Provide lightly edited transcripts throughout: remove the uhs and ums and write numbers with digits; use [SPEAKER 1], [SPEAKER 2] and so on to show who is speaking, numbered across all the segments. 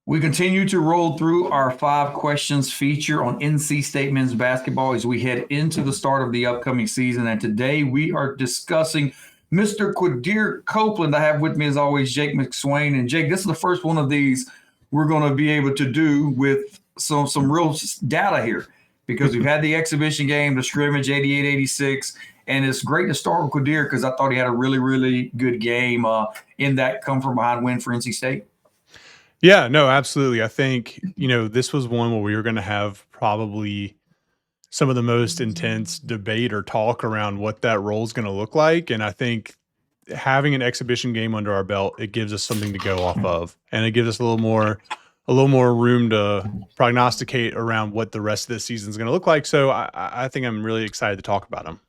[SPEAKER 1] We continue to roll through our 5 questions feature on NC State men's basketball as we head into the start of the upcoming season. And today we are discussing Mr. Quadir Copeland. I have with me, as always, Jake McSwain. And Jake, this is the first one of these we're going to be able to do with some real data here because we've had the exhibition game, the scrimmage, 88-86. And it's great to start with Quadir because I thought he had a really, really good game in that come-from-behind win for NC State.
[SPEAKER 2] Yeah, no, absolutely. I think, this was one where we were going to have probably some of the most intense debate or talk around what that role is going to look like. And I think having an exhibition game under our belt, it gives us something to go off of. And it gives us a little more room to prognosticate around what the rest of this season is going to look like. So I think I'm really excited to talk about him.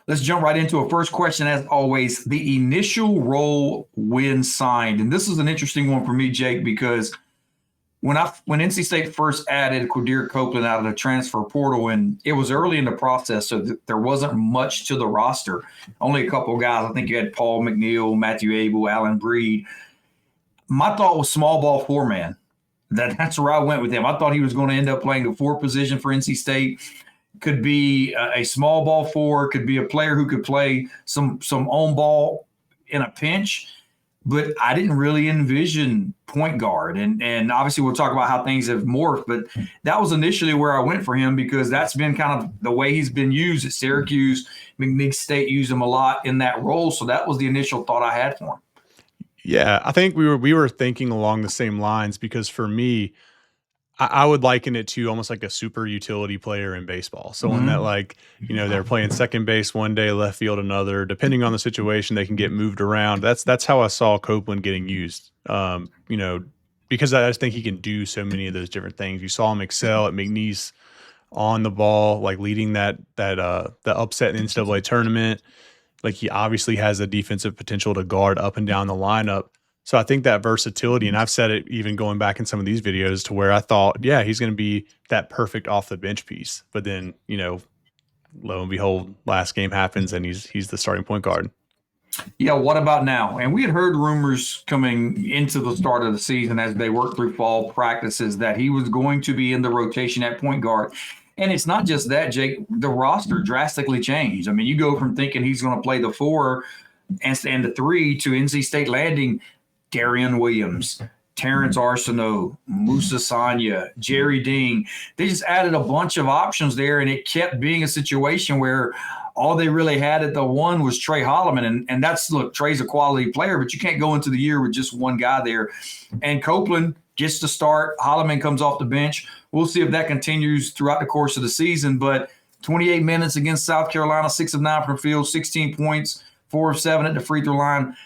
[SPEAKER 1] Let's jump right into a first question, as always. The initial role when signed, and this is an interesting one for me, Jake, because when NC State first added Quadir Copeland out of the transfer portal, and it was early in the process, so there wasn't much to the roster. Only a couple of guys. I think you had Paul McNeil, Matthew Abel, Alan Breed. My thought was small ball 4-man. That's where I went with him. I thought he was going to end up playing the 4 position for NC State. Could be a small ball 4, could be a player who could play some on ball in a pinch, but I didn't really envision point guard. And obviously we'll talk about how things have morphed, but that was initially where I went for him because that's been kind of the way he's been used at Syracuse. McNeese State used him a lot in that role, so that was the initial thought I had for him.
[SPEAKER 2] Yeah, I think we were thinking along the same lines because for me, I would liken it to almost like a super utility player in baseball. Someone that they're playing second base one day, left field another. Depending on the situation, they can get moved around. That's how I saw Copeland getting used. Because I just think he can do so many of those different things. You saw him excel at McNeese on the ball, like leading that upset in the NCAA tournament. Like he obviously has the defensive potential to guard up and down the lineup. So I think that versatility, and I've said it even going back in some of these videos to where I thought, yeah, he's going to be that perfect off the bench piece. But then, lo and behold, last game happens and he's the starting point guard.
[SPEAKER 1] Yeah, what about now? And we had heard rumors coming into the start of the season as they worked through fall practices that he was going to be in the rotation at point guard. And it's not just that, Jake. The roster drastically changed. I mean, you go from thinking he's going to play the 4 and the 3 to NC State landing Darian Williams, Terrence Arsenault, Musa Sanya, Jerry Ding. They just added a bunch of options there, and it kept being a situation where all they really had at the 1 was Trey Holloman. And that's, look, Trey's a quality player, but you can't go into the year with just one guy there. And Copeland gets to start. Holloman comes off the bench. We'll see if that continues throughout the course of the season. But 28 minutes against South Carolina, 6 of 9 from the field, 16 points, 4 of 7 at the free throw line.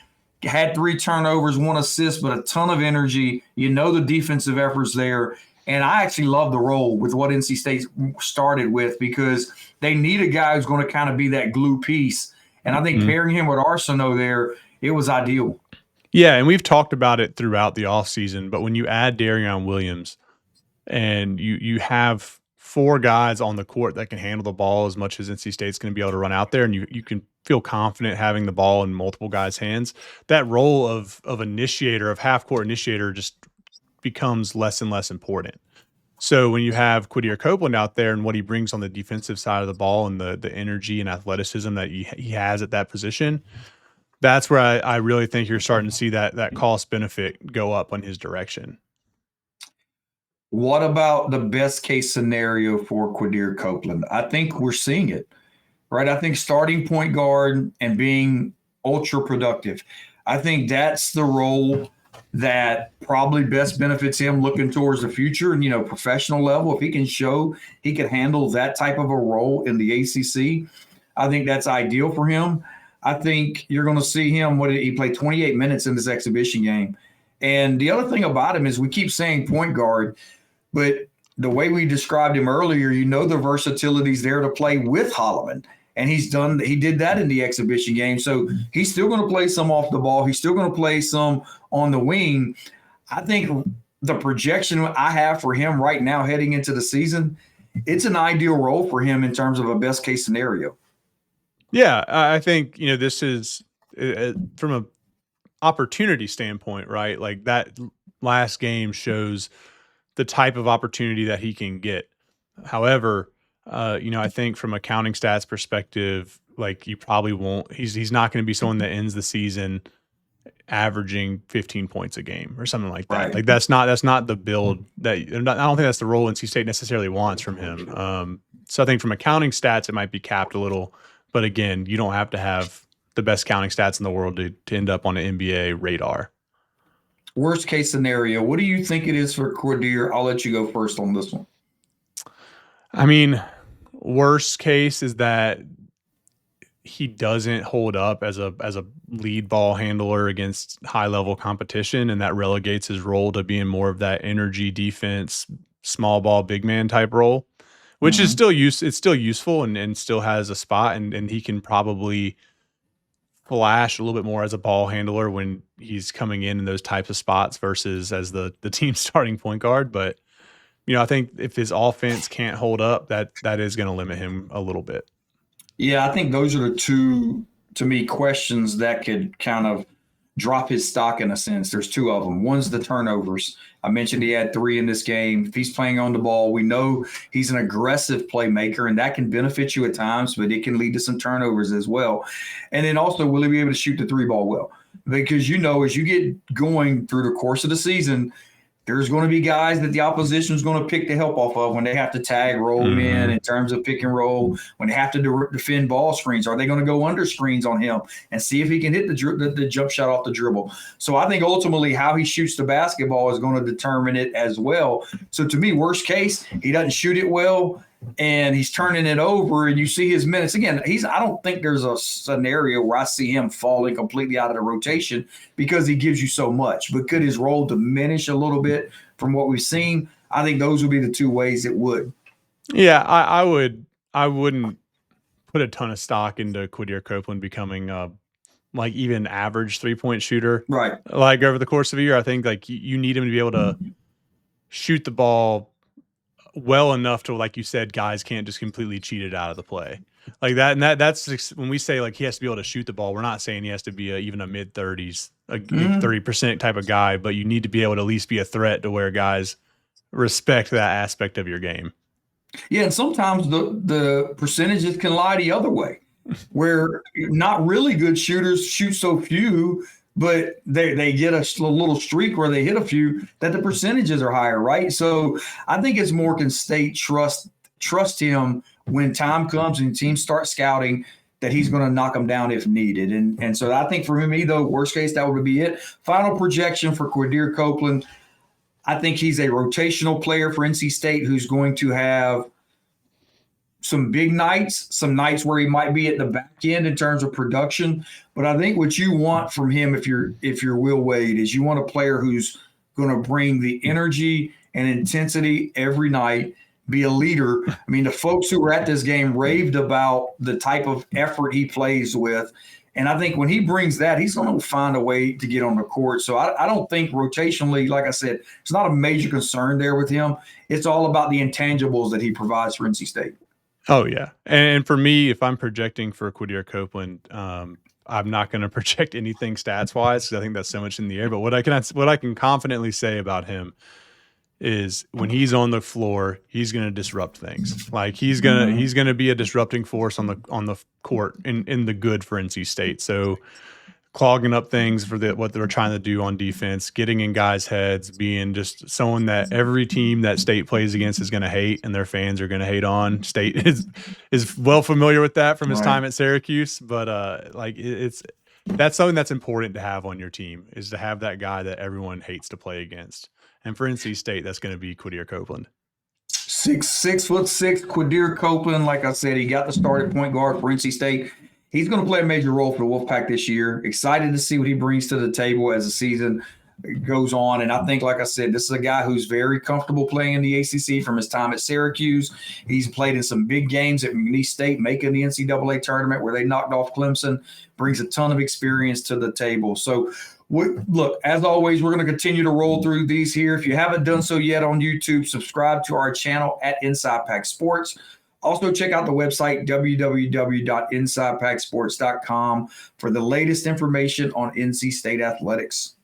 [SPEAKER 1] Had 3 turnovers, 1 assist, but a ton of energy. The defensive efforts there. And I actually love the role with what NC State started with because they need a guy who's going to kind of be that glue piece. And I think pairing him with Arsenault there, it was ideal.
[SPEAKER 2] Yeah, and we've talked about it throughout the offseason, but when you add Darian Williams and you have 4 guys on the court that can handle the ball as much as NC State's going to be able to run out there, and you can feel confident having the ball in multiple guys' hands, that role of initiator, of half-court initiator just becomes less and less important. So when you have Quadir Copeland out there and what he brings on the defensive side of the ball and the energy and athleticism that he has at that position, that's where I really think you're starting to see that cost benefit go up on his direction.
[SPEAKER 1] What about the best case scenario for Quadir Copeland? I think we're seeing it, right? I think starting point guard and being ultra productive. I think that's the role that probably best benefits him looking towards the future and, professional level. If he can show he can handle that type of a role in the ACC, I think that's ideal for him. I think you're going to see him, he played 28 minutes in this exhibition game. And the other thing about him is we keep saying point guard, but the way we described him earlier, the versatility's there to play with Holloman. And he did that in the exhibition game. So he's still going to play some off the ball. He's still going to play some on the wing. I think the projection I have for him right now heading into the season, it's an ideal role for him in terms of a best case scenario.
[SPEAKER 2] Yeah, I think, this is from a opportunity standpoint, right? Like that last game shows the type of opportunity that he can get. However, I think from a counting stats perspective, like you probably won't. He's not going to be someone that ends the season averaging 15 points a game or something like that.
[SPEAKER 1] Right.
[SPEAKER 2] Like that's not the build that I don't think that's the role NC State necessarily wants from him. So I think from accounting stats, it might be capped a little, but again, you don't have to have the best counting stats in the world to end up on an NBA radar.
[SPEAKER 1] Worst case scenario, what do you think it is for Quadir? I'll let you go first on this one.
[SPEAKER 2] I mean, worst case is that he doesn't hold up as a lead ball handler against high level competition, and that relegates his role to being more of that energy defense, small ball, big man type role, which is still it's still useful and still has a spot, and he can probably flash a little bit more as a ball handler when he's coming in those types of spots versus as the team starting point guard. But I think if his offense can't hold up, that is going to limit him a little bit.
[SPEAKER 1] Yeah, I think those are the two, to me, questions that could kind of drop his stock in a sense. There's two of them. One's the turnovers. I mentioned he had 3 in this game. If he's playing on the ball, we know he's an aggressive playmaker, and that can benefit you at times, but it can lead to some turnovers as well. And then also, will he be able to shoot the 3-ball well? Because, as you get going through the course of the season, there's going to be guys that the opposition is going to pick the help off of when they have to tag roll men in terms of pick and roll, when they have to defend ball screens. Are they going to go under screens on him and see if he can hit the jump shot off the dribble? So I think ultimately how he shoots the basketball is going to determine it as well. So to me, worst case, he doesn't shoot it well and he's turning it over, and you see his minutes. Again, I don't think there's a scenario where I see him falling completely out of the rotation because he gives you so much. But could his role diminish a little bit from what we've seen? I think those would be the two ways it would.
[SPEAKER 2] Yeah, I wouldn't put a ton of stock into Quadir Copeland becoming like even average 3-point shooter.
[SPEAKER 1] Right.
[SPEAKER 2] Like over the course of a year, I think like you need him to be able to shoot the ball well enough to, like you said, guys can't just completely cheat it out of the play like that. And that's when we say like he has to be able to shoot the ball, we're not saying he has to be even a mid-30s, 30% type of guy, but you need to be able to at least be a threat to where guys respect that aspect of your game.
[SPEAKER 1] Yeah, and sometimes the percentages can lie the other way, where not really good shooters shoot so few, but they get a little streak where they hit a few that the percentages are higher, right? So I think it's more can State trust him when time comes and teams start scouting that he's going to knock them down if needed. And so I think for me, though, worst case, that would be it. Final projection for Quadir Copeland, I think he's a rotational player for NC State who's going to have some big nights, some nights where he might be at the back end in terms of production. But I think what you want from him, if you're Will Wade, is you want a player who's going to bring the energy and intensity every night, be a leader. I mean, the folks who were at this game raved about the type of effort he plays with. And I think when he brings that, he's going to find a way to get on the court. So I don't think rotationally, like I said, it's not a major concern there with him. It's all about the intangibles that he provides for NC State.
[SPEAKER 2] Oh, yeah. And for me, if I'm projecting for Quadir Copeland, I'm not going to project anything stats-wise because I think that's so much in the air. But what I can confidently say about him is when he's on the floor, he's going to disrupt things. Like he's gonna be a disrupting force on the court in the good for NC State. So clogging up things for what they're trying to do on defense, getting in guys' heads, being just someone that every team that State plays against is going to hate and their fans are going to hate on. State is well familiar with that from his time at Syracuse, but that's something that's important to have on your team, is to have that guy that everyone hates to play against. And for NC State, that's going to be Quadir Copeland.
[SPEAKER 1] 6'6" Quadir Copeland. Like I said, he got the start at point guard for NC State. He's going to play a major role for the Wolfpack this year. Excited to see what he brings to the table as the season goes on. And I think, like I said, this is a guy who's very comfortable playing in the ACC from his time at Syracuse. He's played in some big games at McNeese State, making the NCAA tournament where they knocked off Clemson. Brings a ton of experience to the table. So, look, as always, we're going to continue to roll through these here. If you haven't done so yet on YouTube, subscribe to our channel at Inside Pack Sports. Also, check out the website, www.insidepacksports.com, for the latest information on NC State athletics.